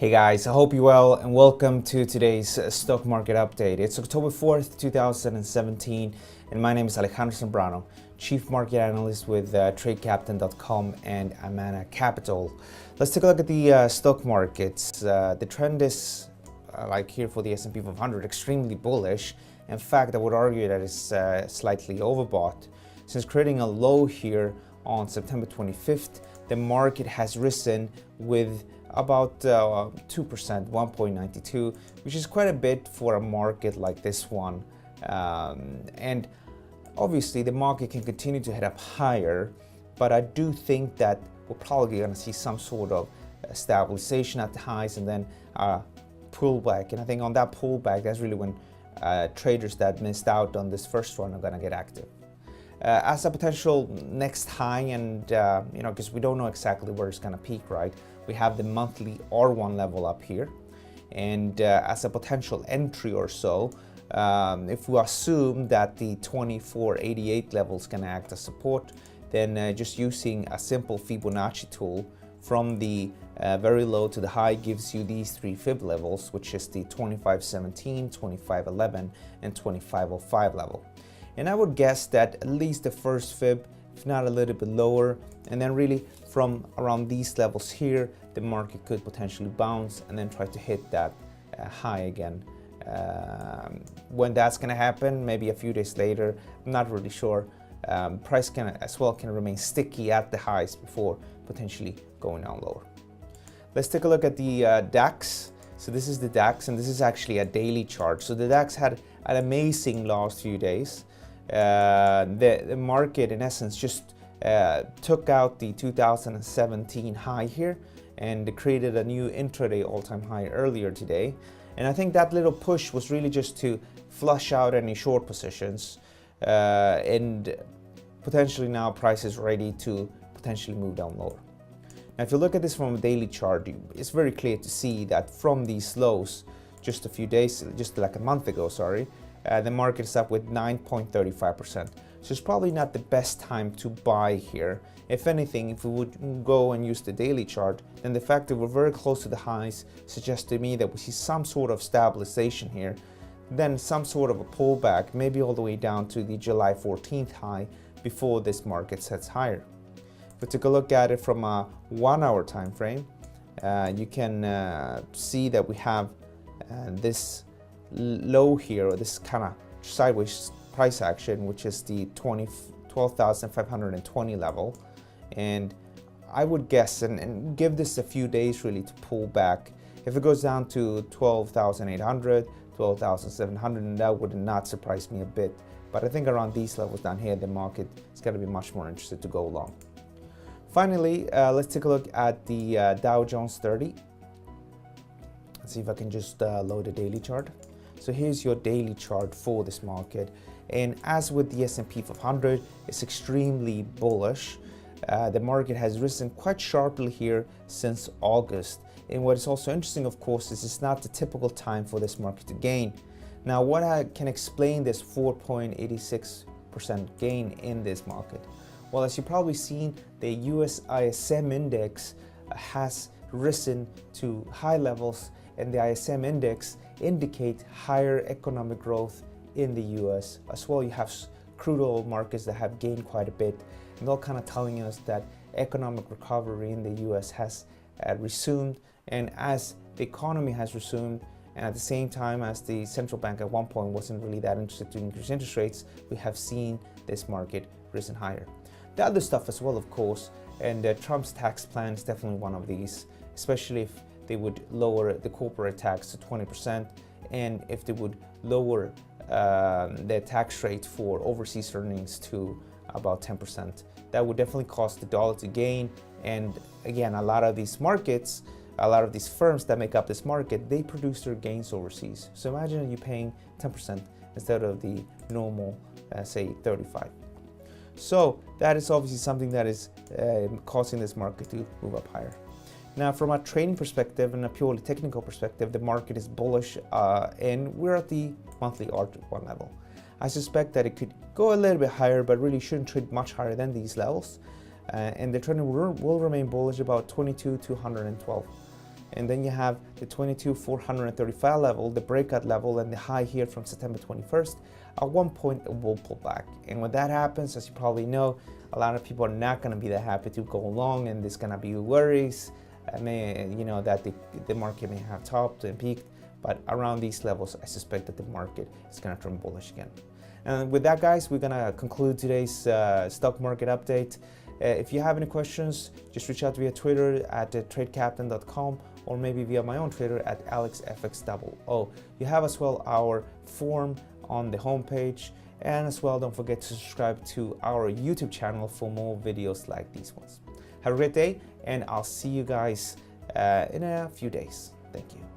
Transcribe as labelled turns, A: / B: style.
A: Hey guys, I hope you're well and welcome to today's stock market update. It's October 4th, 2017 and my name is Alejandro Zambrano, Chief Market Analyst with TradeCaptain.com and Amana Capital. Let's take a look at the stock markets. The trend is, like here for the S&P 500, extremely bullish. In fact, I would argue that it's slightly overbought. Since creating a low here on September 25th, the market has risen with about 2%, 1.92, which is quite a bit for a market like this one. And obviously the market can continue to head up higher, but I do think that we're probably going to see some sort of stabilization at the highs and then a pullback. And I think on that pullback, that's really when traders that missed out on this first run are going to get active. As a potential next high, and because we don't know exactly where it's going to peak, right? We have the monthly R1 level up here, and as a potential entry or so, if we assume that the 2488 level is going to act as support, then just using a simple Fibonacci tool from the very low to the high gives you these three fib levels, which is the 2517, 2511, and 2505 level. And I would guess that at least the first fib, if not a little bit lower, and then really from around these levels here, the market could potentially bounce and then try to hit that high again. When that's going to happen, maybe a few days later, I'm not really sure. Price can remain sticky at the highs before potentially going down lower. Let's take a look at the DAX. So this is the DAX, and this is actually a daily chart. So the DAX had an amazing last few days. The market in essence just took out the 2017 high here and created a new intraday all-time high earlier today. And I think that little push was really just to flush out any short positions, and potentially now price is ready to potentially move down lower. Now if you look at this from a daily chart, it's very clear to see that from these lows just like a month ago, the market is up with 9.35%. So it's probably not the best time to buy here. If anything, if we would go and use the daily chart, then the fact that we're very close to the highs suggests to me that we see some sort of stabilization here, then some sort of a pullback, maybe all the way down to the July 14th high before this market sets higher. If we take a look at it from a 1 hour time frame, you can see that we have this low here, or this kind of sideways price action, which is the 12,520 level. And I would guess and give this a few days really to pull back. If it goes down to 12,800, 12,700, and that would not surprise me a bit. But I think around these levels down here, the market is going to be much more interested to go long. Finally, let's take a look at the Dow Jones 30. Let's see if I can just load a daily chart. So here's your daily chart for this market, and as with the S&P 500, it's extremely bullish. The market has risen quite sharply here since August, and what is also interesting, of course, is it's not the typical time for this market to gain. Now what can explain this 4.86% gain in this market? Well, as you've probably seen, the US ISM index has risen to high levels, and the ISM index indicate higher economic growth in the US. As well, you have crude oil markets that have gained quite a bit, and they're kind of telling us that economic recovery in the US has resumed. And as the economy has resumed, and at the same time as the central bank at one point wasn't really that interested to increase interest rates, we have seen this market risen higher. The other stuff as well, of course, and Trump's tax plan is definitely one of these, especially if they would lower the corporate tax to 20%, and if they would lower their tax rate for overseas earnings to about 10%. That would definitely cause the dollar to gain. And again, a lot of these markets, a lot of these firms that make up this market, they produce their gains overseas. So imagine you paying 10% instead of the normal, say 35. So that is obviously something that is causing this market to move up higher. Now, from a trading perspective and a purely technical perspective, the market is bullish, and we're at the monthly R1 level. I suspect that it could go a little bit higher, but really shouldn't trade much higher than these levels. And the trend will remain bullish about 22,212. And then you have the 22,435 level, the breakout level, and the high here from September 21st. At one point, it will pull back. And when that happens, as you probably know, a lot of people are not going to be that happy to go long, and there's going to be worries, that the market may have topped and peaked. But around these levels, I suspect that the market is going to turn bullish again. And with that, guys, we're going to conclude today's stock market update. If you have any questions, just reach out via Twitter at tradecaptain.com, or maybe via my own Twitter at AlexFXOO. You have as well our form on the homepage, and as well, don't forget to subscribe to our YouTube channel for more videos like these ones. Have a great day, and I'll see you guys in a few days. Thank you.